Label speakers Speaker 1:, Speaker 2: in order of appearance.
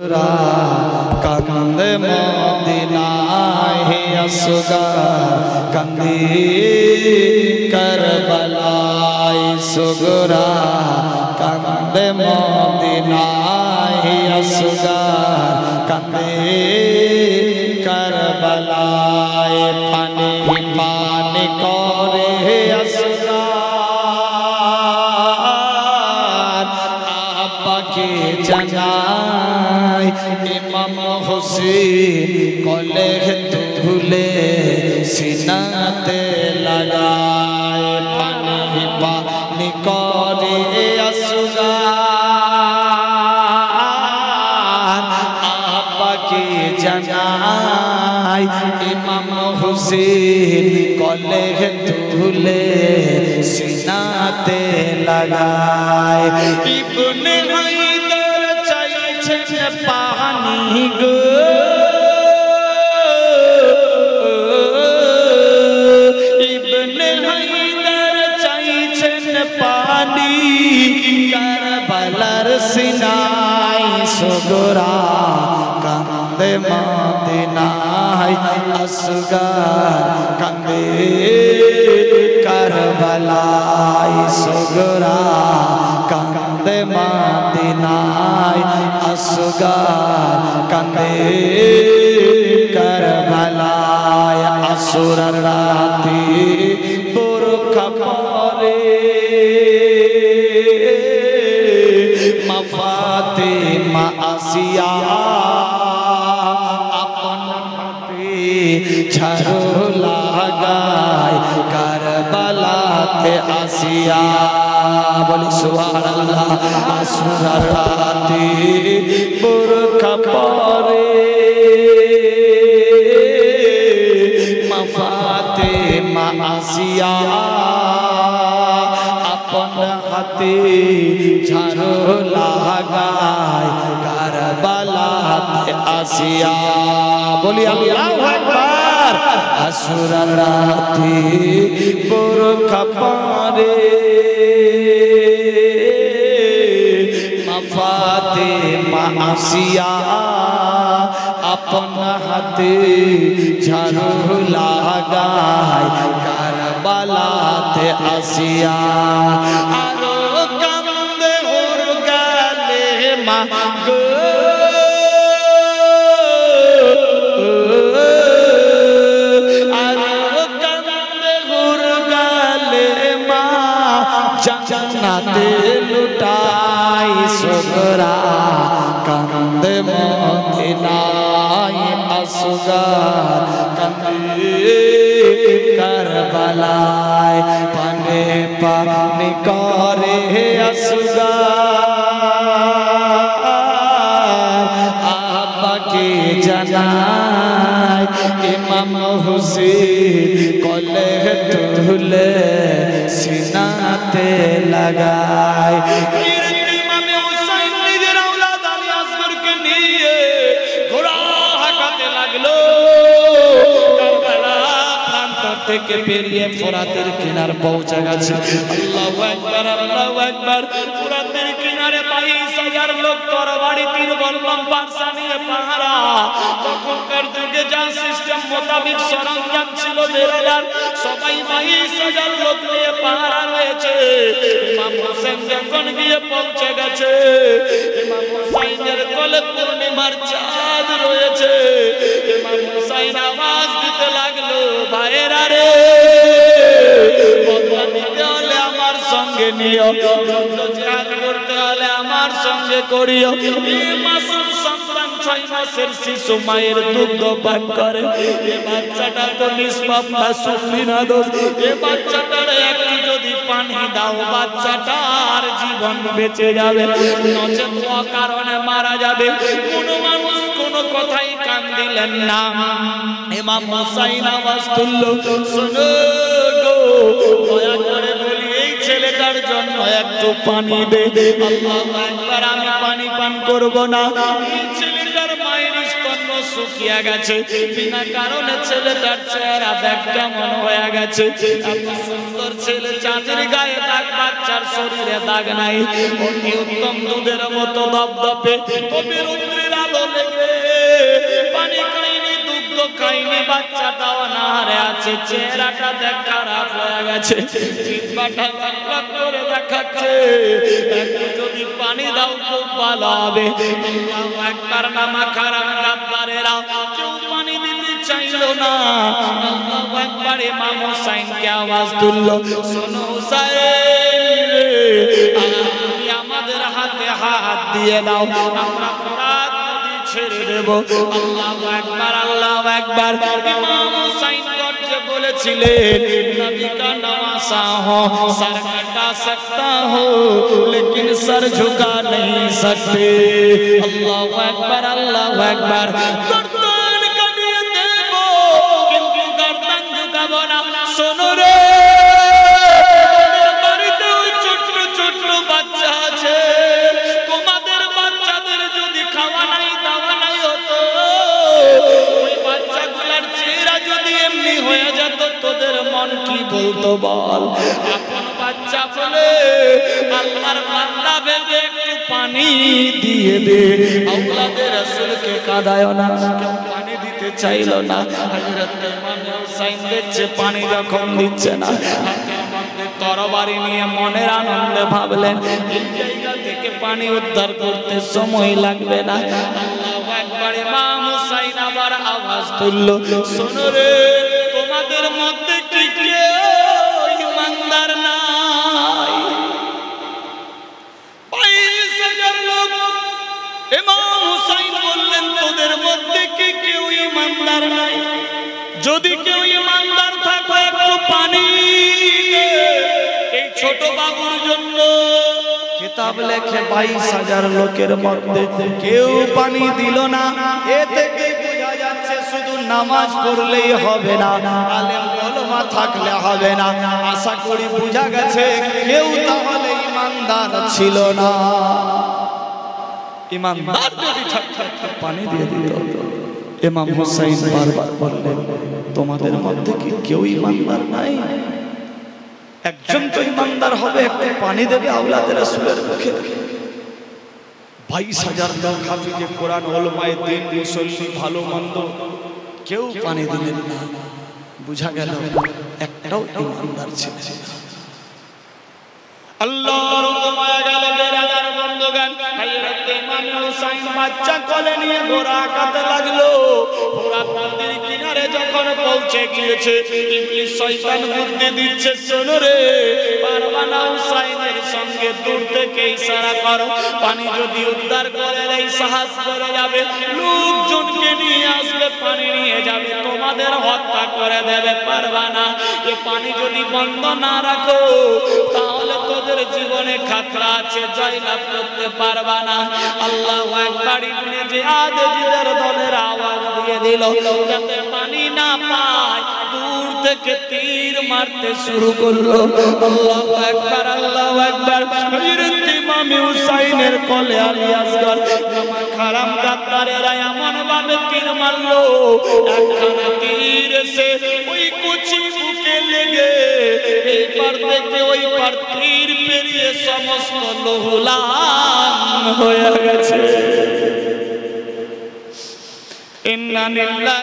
Speaker 1: কান্দে মদিনায় হে আসগার কান্দে কারবালায় সুগরা কান্দে মদিনায় হে আসগার কান্দে কারবালায় পানি পানি করে হে আসগার আব্বাকে জানাই ইমাম হোসেন কলে তুলে সিনাতে লাগায় পানি পানি করে আসগার আব্বাকে জানাই ইমাম হোসেন কলে তুলে সিনাতে লাগায় ইবনে হায়দার চাইছেন পানি গো ইবনে হায়দার চাইছেন পানি কারবালার সিনায় সুগরা কান্দে মদিনায় আসগার কান্দে কারবালায় সুগরা কান্দে মদিনায় আসগার কান্দে কারবালায় আসুরার রাতে বোরখা পরে মা ফাতেমা আসিয়া আপন হাতে ঝাড়ু লাগায় কারবালাতে আসিয়া বলি সুবহানাল্লাহ আসুরার রাতে বোরখা পরে মা ফাতেমা আসিয়া আপন হাতে ঝাড়ু লাগায় কারবালাতে আসিয়া বলি আল্লাহু আকবার আসুরার রাতে বোরখা পরে মা ফাতেমা আসিয়া আপন হাতে ঝাড়ু লাগায় কারবালাতে আসিয়া আরো কান্দে ওর গালে মা গো আরো কান্দে ওর গালে মা জান্নাতে লুটাই সুগরা কান্দে মদিনায় আসগার কান্দে কারবালায় পানে পানি করে আসগার আব্বাকে জানাই ইমাম হোসেন কলে তুলে সিনাতে লাগায় থেকে পেরিয়ে ফোরাতের কিনার পৌঁছে গেছে আল্লাহু আকবার আল্লাহু আকবার ফোরাতের কিনারে 22,000 লোক তরবারি তীর বল্লম পারসা নিয়ে পাহারা তখনকার যুগে যা সিস্টেম মোতাবেক সরঞ্জাম ছিল বেরাদার সবাই 22,000 লোক নিয়ে পাহারা রয়েছে ইমাম হোসেন যখন গিয়ে পৌঁছে গেছে ইমাম হোসেনের কোলে পূর্ণিমার চাঁদ রয়েছে ইমাম হোসেন আওয়াজ দিতে লাগলো ভাইরা রে বদলা নিতে হলে আমার সঙ্গে নিও জিহাদ করতে হলে আমার সঙ্গে করিও এই মাসুম সন্তান 6 মাসের শিশু মায়ের দুধ পান করে এই বাচ্চাটা তো নিষ্পাপ মাসুম না দোষ এই বাচ্চাটার একটু যদি পানি দাও বাচ্চাটার জীবন বেঁচে যাবে নচেত অকারণে মারা যাবে কোন মানুষ কোন কথাই কান দিলেন না ইমাম হোসেন আওয়াজ তুললো শোনো গো দয়া করে বলি এই ছেলেটার জন্য একটু পানি দে আল্লাহু আকবার আমি পানি পান করব না এই ছেলেটার মায়ের স্তন শুকিয়ে গেছে বিনা কারণে ছেলেটার চেহারা দেখ কেমন হয়ে গেছে এত সুন্দর ছেলে চাঁদের গায়ে দাগ বাচ্চার শরীরে দাগ নাই অতি উত্তম দুধের মতো দপদপে তবে রৌদ্রের আলো খাইনি, বাচ্চাটাও অনাহারে আছে, চেহারাটা দেখ খারাপ হয়ে গেছে, জিহ্বাটা লাল করে দেখাচ্ছে, একটু যদি পানি দাও খুব ভালো হবে। আল্লাহু আকবার। নামা খারাপ গাদ্দারেরা কেউ পানি দিতে চাইল না। আল্লাহু আকবার। ইমাম হুসাইনকে আওয়াজ তুললো, শোনো হুসাইন, তুমি আমাদের হাতে হাত দিয়ে দাও, আমরা ফোরাত নদী ছেড়ে দেব। আল্লাহু আকবার, আল্লাহু আকবার। ইমাম হুসাইন গর্জে বলেছিলেন, নবী का नवासा हो, सर कटा सकता हो लेकिन सर झुका नहीं सकते। अल्लाहु अकबर, अल्लाहु अकबर। गर्दन काटिয়ে দেব কিন্তু गर्दन ঝুকাবো না। শোনো রে, বাড়িতে ওই ছোট ছোট বাচ্চা আছে, তোমাদের বাচ্চাদের যদি খাওয়া নাই দাওয়া নাই হতো, ওই বাচ্চাগুলোর চেহারা যদি এমনি হয়ে যেত, তোদের মন কি বলতো বল? আপন বাচ্চা বলে আল্লাহর বান্দা ভেবে একটু পানি দিয়ে দে। আওলাদে রাসূলকে কাঁদায় না, কেউ পানি দিতে চাইল না। হযরত ইমাম হুসাইন দেখছে পানি যখন দিচ্ছে না, হাতের মধ্যে তরবারি নিয়ে মনের আনন্দে ভাবলেন এই জায়গা থেকে পানি উদ্ধার করতে সময় লাগবে না। আল্লাহু আকবার। ইমাম হুসাইন আবার আওয়াজ তুললো, শোনো রে, তোমাদের মধ্যে কি কেউ ইমানদার নাই? 22,000 লোক। ইমাম হুসাইন বললেন, তোদের মধ্যে কি কেউ ইমানদার নাই? যদি কেউ ইমানদার থাকে একটু পানি দে এই ছোট বাবুর জন্য। কিতাব লেখে 22,000 লোকের মধ্যে কেউ পানি দিল না। এ থেকে বোঝা যাচ্ছে শুধু নামাজ পড়লেই হবে না, আলেম ওলামা থাকলে হবে না। আশা করি বোঝা গেছে কেউ তাহলে ইমানদার ছিল না। ইমানদার যদি থাকতো পানি দিয়ে দিত। ইমাম হুসাইন বারবার বললেন, তোমাদের মধ্যে কি কেউ ইমানদার নাই? একজন তো ইমানদার হবে, একটু পানি দেবে আওলাদে রাসূলের মুখে। 22,000 লোক, হাফিজে কোরআন, উলামায়ে দ্বীন, মুসল্লি, ভালো মন্দ, কেউ পানি দিলেন না। বুঝা গেল একটাও ইমানদার ছিল না। আল্লাহর মায়া গেল বেরাদার বন্ধুগণ। হযরত ইমাম হুসাইন বাচ্চা কোলে নিয়ে ঘোড়া আঁকাতে লাগলো। ফোরাত নদীর কিনারে যখন পৌঁছে গিয়েছে, ইবলিস শয়তান বুদ্ধি দিচ্ছে, শোনো রে, পারবা না হুসাইনের সঙ্গে দূর থেকে ইশারা করো, পানি যদি উদ্ধার করে এই সাহস করে যাবে, লোকজনকে নিয়ে আসবে, পানি নিয়ে যাবে, তোমাদের হত্যা করে দেবে, পারবা না। এ পানি যদি বন্ধ না রাখো তাহলে তোদের জীবনে খাতরা আছে, জয়লাভ করতে পারবা না। আল্লাহু আকবার। ইবনে জিয়াদ জিদের দলের আওয়াজ দিয়ে দিল, যাতে পানি না পায় দূর থেকে তীর মারতে শুরু করলো। আল্লাহু আকবার, আল্লাহু আকবার। হযরত ইমাম হুসাইনের কোলে আলী আসগর নামা খারাম গাদ্দারেরা এমন ভাবে তীর মারলো, একখানা তীর এসে ওই কুচি বুকে লেগে এই পার থেকে ওই পার তীর পেরিয়ে সমস্ত লোহলান হয়ে গেছে। ইন্না লিল্লাহি